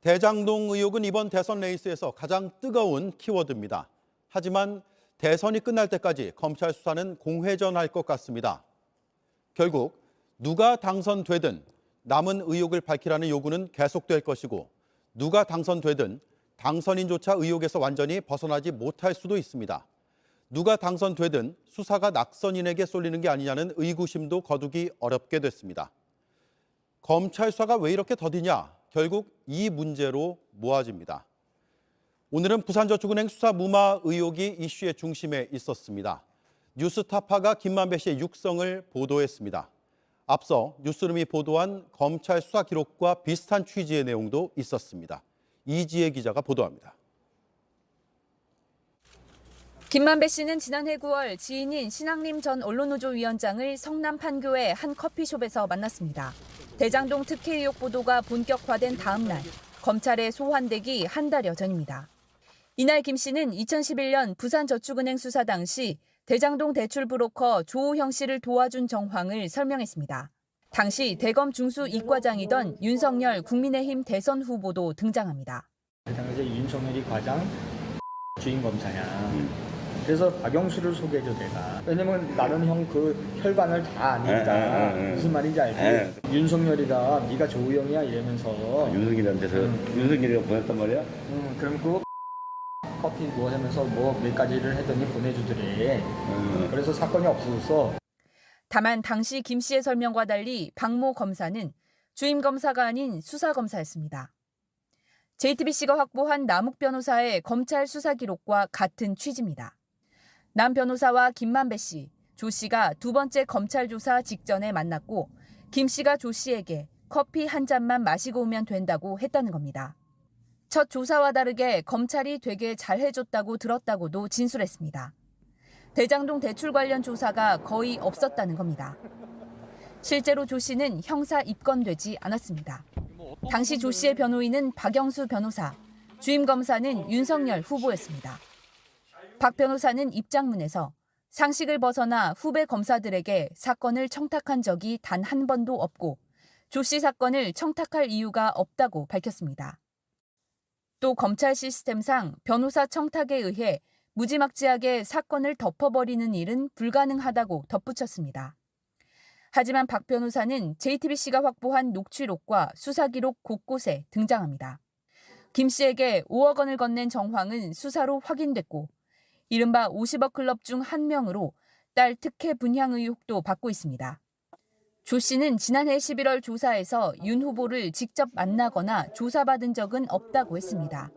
대장동 의혹은 이번 대선 레이스에서 가장 뜨거운 키워드입니다. 하지만 대선이 끝날 때까지 검찰 수사는 공회전할 것 같습니다. 결국 누가 당선되든 남은 의혹을 밝히라는 요구는 계속될 것이고 누가 당선되든 당선인조차 의혹에서 완전히 벗어나지 못할 수도 있습니다. 누가 당선되든 수사가 낙선인에게 쏠리는 게 아니냐는 의구심도 거두기 어렵게 됐습니다. 검찰 수사가 왜 이렇게 더디냐? 결국 이 문제로 모아집니다. 오늘은 부산저축은행 수사 무마 의혹이 이슈의 중심에 있었습니다. 뉴스타파가 김만배 씨의 육성을 보도했습니다. 앞서 뉴스룸이 보도한 검찰 수사 기록과 비슷한 취지의 내용도 있었습니다. 이지혜 기자가 보도합니다. 김만배 씨는 지난해 9월 지인인 신학림 전 언론노조 위원장을 성남 판교의 한 커피숍에서 만났습니다. 대장동 특혜 의혹 보도가 본격화된 다음 날, 검찰에 소환되기 한 달여 전입니다. 이날 김 씨는 2011년 부산저축은행 수사 당시 대장동 대출 브로커 조우형 씨를 도와준 정황을 설명했습니다. 당시 대검 중수 이과장이던 윤석열 국민의힘 대선 후보도 등장합니다. 그 당시에 윤석열이 과장 주임 검사야. 그래서 박영수를 소개해줘 내가. 왜냐면 나는 형 그 혈관을 다 아니까 무슨 말인지 알지? 윤석열이가 네가 조우형이야 이러면서 윤석열한테서 윤석열이가 보냈단 말이야? 그럼 그 커피 뭐 하면서 뭐 몇 가지를 했더니 보내주더래. 그래서 사건이 없어졌어. 다만 당시 김 씨의 설명과 달리 박모 검사는 주임 검사가 아닌 수사 검사였습니다. JTBC가 확보한 남욱 변호사의 검찰 수사 기록과 같은 취지입니다. 남 변호사와 김만배 씨, 조 씨가 두 번째 검찰 조사 직전에 만났고 김 씨가 조 씨에게 커피 한 잔만 마시고 오면 된다고 했다는 겁니다. 첫 조사와 다르게 검찰이 되게 잘해줬다고 들었다고도 진술했습니다. 대장동 대출 관련 조사가 거의 없었다는 겁니다. 실제로 조 씨는 형사 입건되지 않았습니다. 당시 조 씨의 변호인은 박영수 변호사, 주임 검사는 윤석열 후보였습니다. 박 변호사는 입장문에서 상식을 벗어나 후배 검사들에게 사건을 청탁한 적이 단 한 번도 없고 조 씨 사건을 청탁할 이유가 없다고 밝혔습니다. 또 검찰 시스템상 변호사 청탁에 의해 무지막지하게 사건을 덮어버리는 일은 불가능하다고 덧붙였습니다. 하지만 박 변호사는 JTBC가 확보한 녹취록과 수사 기록 곳곳에 등장합니다. 김 씨에게 5억 원을 건넨 정황은 수사로 확인됐고 이른바 50억 클럽 중 한 명으로 딸 특혜 분향 의혹도 받고 있습니다. 조 씨는 지난해 11월 조사에서 윤 후보를 직접 만나거나 조사받은 적은 없다고 했습니다.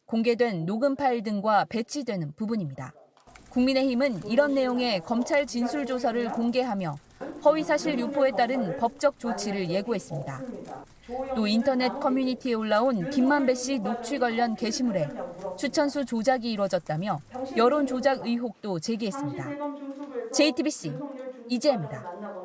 공개된 녹음 파일 등과 배치되는 부분입니다. 국민의힘은 이런 내용의 검찰 진술조서를 공개하며 허위사실 유포에 따른 법적 조치를 예고했습니다. 또 인터넷 커뮤니티에 올라온 김만배 씨 녹취 관련 게시물에 추천수 조작이 이뤄졌다며 여론 조작 의혹도 제기했습니다. JTBC 이재혜입니다.